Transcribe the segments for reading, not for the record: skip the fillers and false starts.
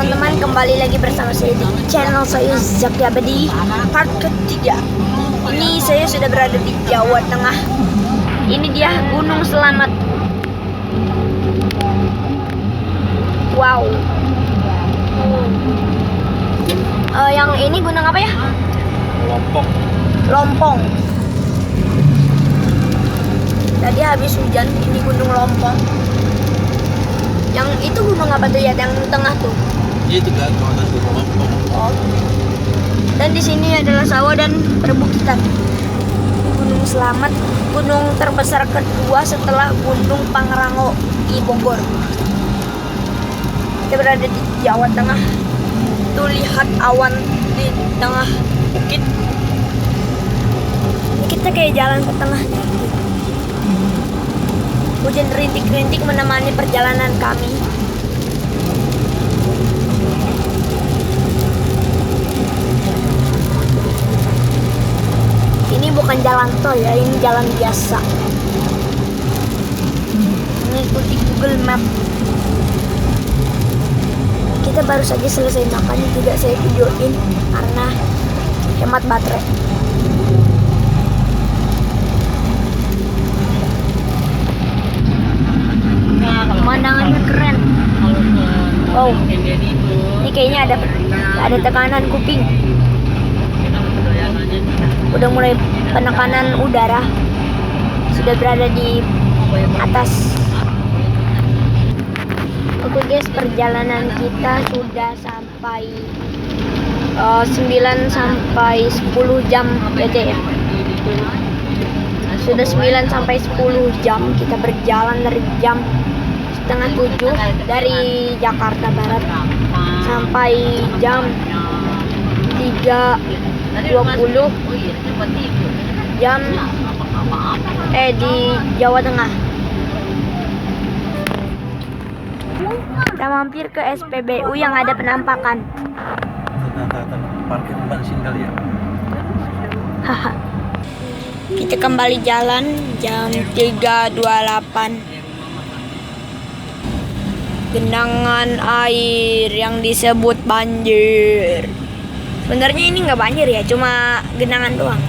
teman-teman, kembali lagi bersama saya di channel saya Zaki Abadi part ketiga. Ini saya sudah berada di Jawa Tengah. Ini dia Gunung Selamat. Wow. Yang ini gunung apa ya? Lompong. Tadi habis hujan, ini Gunung Lompong. Yang itu gunung apa tuh ya? Yang tengah tuh? Itu kan kawasan Gunung Lompong. Oh. Dan di sini adalah sawah dan perbukitan. Gunung Selamat, gunung terbesar kedua setelah Gunung Pangrango di Bogor. Kita berada di Jawa Tengah. Tuh lihat awan di tengah bukit. Ini kita kayak jalan ke tengahnya. Hujan rintik-rintik menemani perjalanan kami. Ini bukan jalan tol ya, ini jalan biasa. Mengikuti Google Map. Kita baru saja selesai makan, tidak saya videoin karena hemat baterai. Pemandangannya keren. Wow, ini kayaknya ada tekanan kuping. Udah mulai penekanan udara. Sudah berada di atas. Oke guys, perjalanan kita sudah sampai 9 sampai 10 jam aja ya. Sudah 9 sampai 10 jam kita berjalan dari jam setengah 7 dari Jakarta Barat sampai jam 3.20 jam di Jawa Tengah. Kita mampir ke SPBU yang ada penampakan. Parkir bensin kali ya. Haha. Kita kembali jalan jam 3.28. Genangan air yang disebut banjir. Sebenarnya ini nggak banjir ya, cuma genangan doang.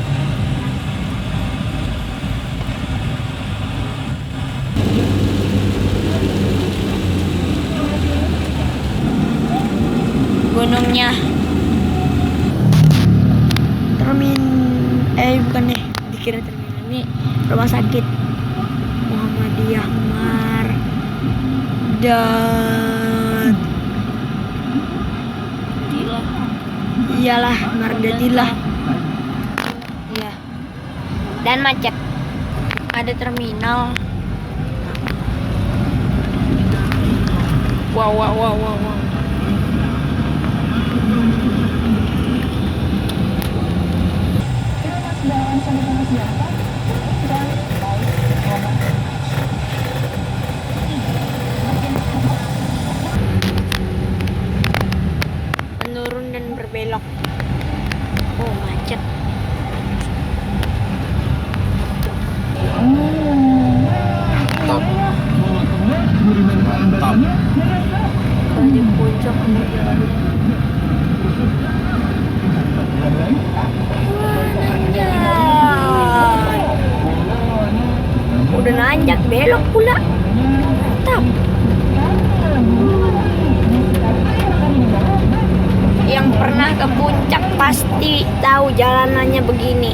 Gunungnya bukan nih, dikira terminal. Ini rumah sakit Muhammadiyah iyalah Mardatilah. Iya. Dan macet. Ada terminal. Wow. Menurun dan berbelok. Oh, macet. Mantap. Di puncak udah nanjak, belok pula. Mantap. Yang pernah ke puncak pasti tahu jalanannya begini.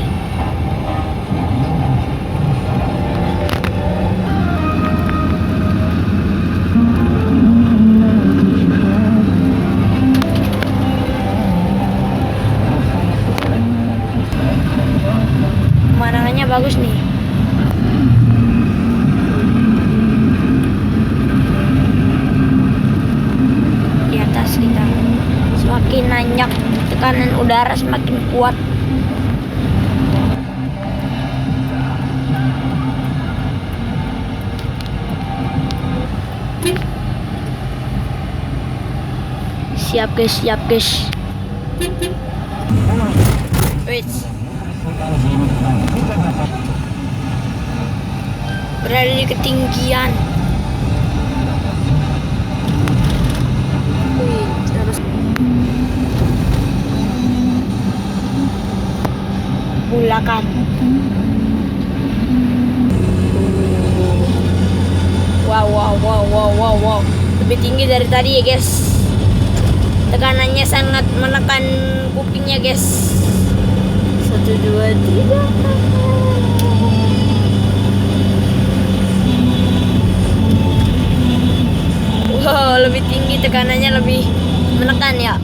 Pemandangannya bagus nih. Di atas kita semakin nanjak, tekanan udara semakin kuat. Siap guys. Wait. Berada di ketinggian. Wih, terus tanjakan. Wow. Lebih tinggi dari tadi ya guys. Tekanannya sangat menekan kupingnya guys. 1, 2, 3. Wow, lebih tinggi, tekanannya lebih menekan ya.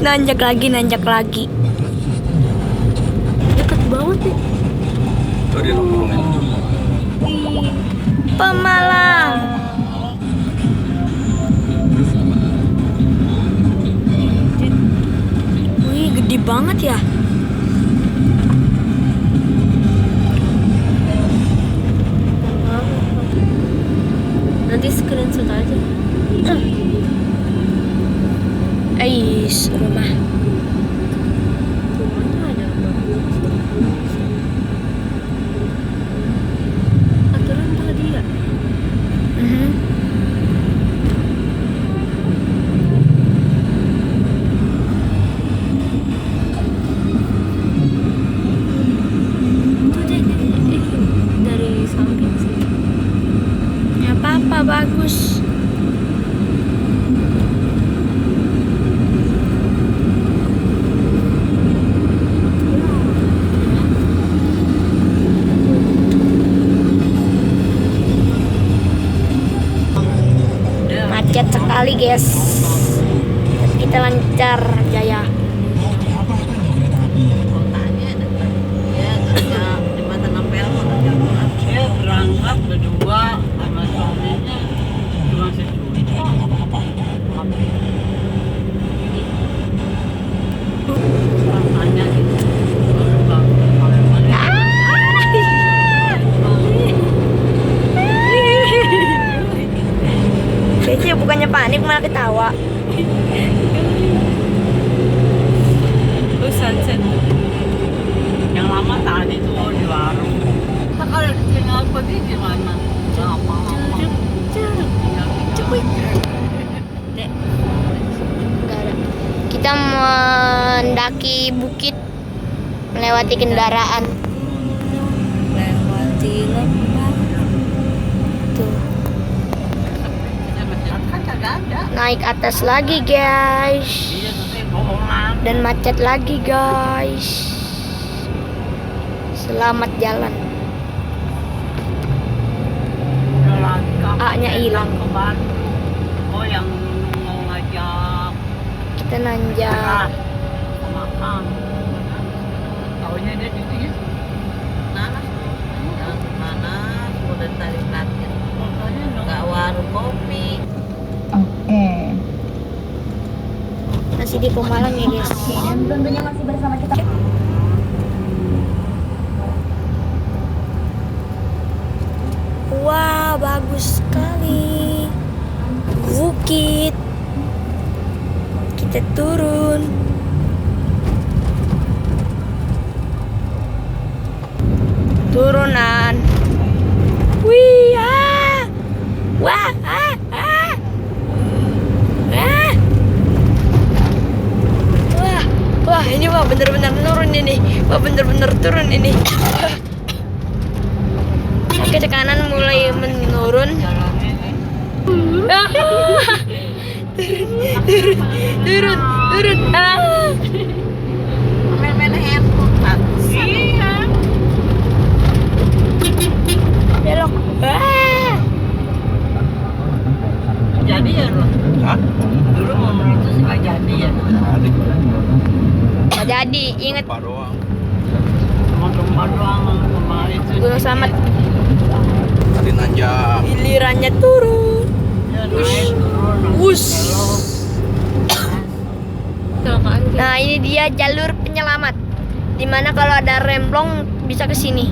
Nanjak lagi. Deket banget nih. Tuh dia nongkrongnya. Pemalang. Wih, gede banget ya. Nanti screenshot aja. Ais, rumah. Rumahnya ada aturan tadi ya. Itu dari samping sih. Ya apa-apa, bagus. Macet sekali guys. Kita lancar jaya. Berangkat berdua sama suaminya cuma sejuta. Rasanya gitu. Kayaknya bukannya panik malah ketawa. Sunset. Yang lama tadi tuh di warung. Nah, kalau di tinggal pergi gimana? Lama-lama. Cepet. Kita mendaki bukit, melewati kendaraan. Lewati lembah. Tuh. Kan kagak ada. Naik atas lagi guys. Iya, tapi bohongan. Dan macet lagi guys. Selamat jalan. A-nya hilang. Ke Bandung. Oh, yang mau ngajak Kita nanjak. makan. Taunya dia di sini. Nanas. Nanas udah tarik latihan. Gak warung kopi. Masih di Pemalang ya guys. Dan tentunya masih bersama kita. Wah, bagus sekali. Bukit. Kita turun. Turunan. Wih, ah. Wah, ah. Wah, ini mah bener-bener turun ini. Wah, bener-bener turun ini. Oke, tekanan mulai menurun. Turun. Main-main handphone kan? Iya. Belok. Jadi ya loh. Hah? Dulu momen itu sih nggak jadi ya. Adik. Nggak jadi, inget Pak doang. Cuma doang sama itu. Gunung Slamet. Tadi nanjak. Gilirannya turun. Ya, naik turun. Wush. Belok. Nah, ini dia jalur penyelamat. Dimana kalau ada remblong bisa ke sini.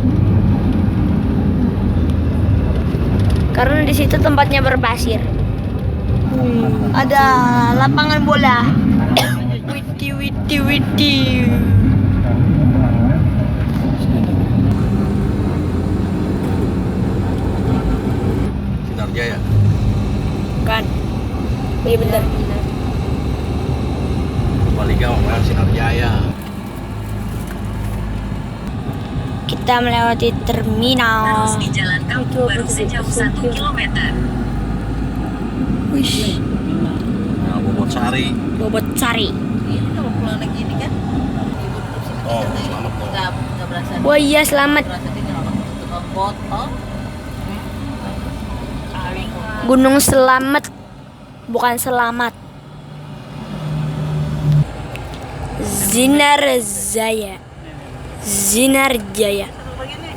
Karena di situ tempatnya berpasir. Ada lapangan bola. Witi witi witi. Sinar Jaya. Kan. Iya bener. Balikan ngomongin Sinar Jaya. Kita melewati terminal. Terus di Jalan Kampung Baru sejauh 1 kilometer. Wih, Nah, Bobot Sari. bobot sari. Ini kalau pulang lagi ini kan. Oh, selamat dong. Nggak berasa. Wah iya selamat. Berasa tinggal tukang botol. Saling. Gunung Selamat, bukan Selamat. Sinar Jaya. Sinar Jaya. Satu begini.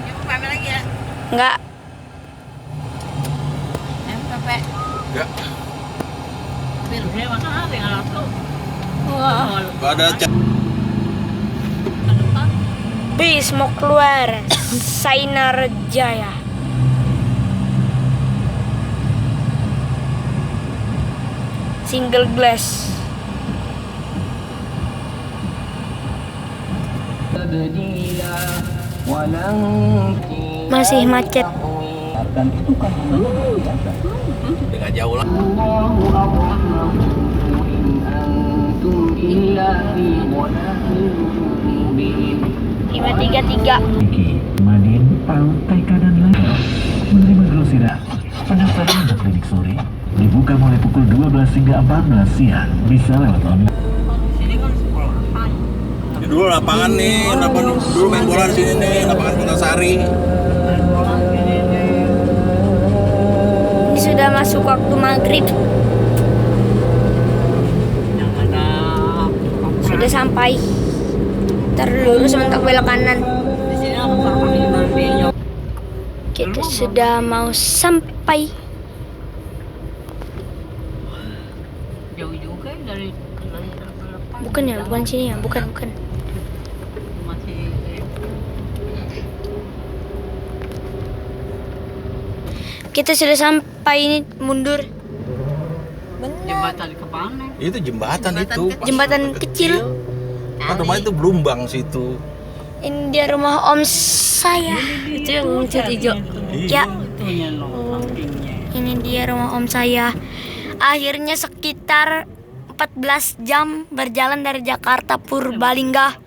Ibu pamit lagi ya. Enggak. MPP. Enggak. Biar makan apa yang alat tuh? Wah. Gak ada cat. Bis mau keluar. Sinar Jaya. Single glass. Masih macet. Nggak jauh lah. Lima tiga tiga. Madin, Pantai Kadan Lain menerima glosida. Pendaftaran untuk klinik sore dibuka mulai pukul 12 hingga 14 siang. Bisa lewat online. Sini kan sekolahan. Ini dulu lapangan nih, lapangan dulu main bola di sini nih, lapangan Putasari. Ini sudah masuk waktu maghrib. Yang ada Sudah sampai. Terlurus mentok belok kanan. di sini aku pakai mobilnya. Kita sudah mau sampai. Jauh juga ya dari depan. Bukan ya, bukan sini ya, bukan. Masih Kita sudah sampai, ini mundur. jembatan ke mana? Itu jembatan itu. pas Jembatan jembatan kecil. Kan rumah itu Blumbang situ. Ini dia rumah om saya. Itu yang cat hijau. Ya, Itunya loh, sampingnya. ini dia rumah om saya. Akhirnya sekitar 14 jam berjalan dari Jakarta Purbalingga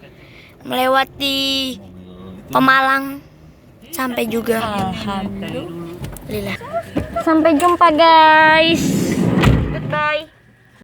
melewati Pemalang sampai juga. Alhamdulillah. Sampai jumpa guys. Goodbye.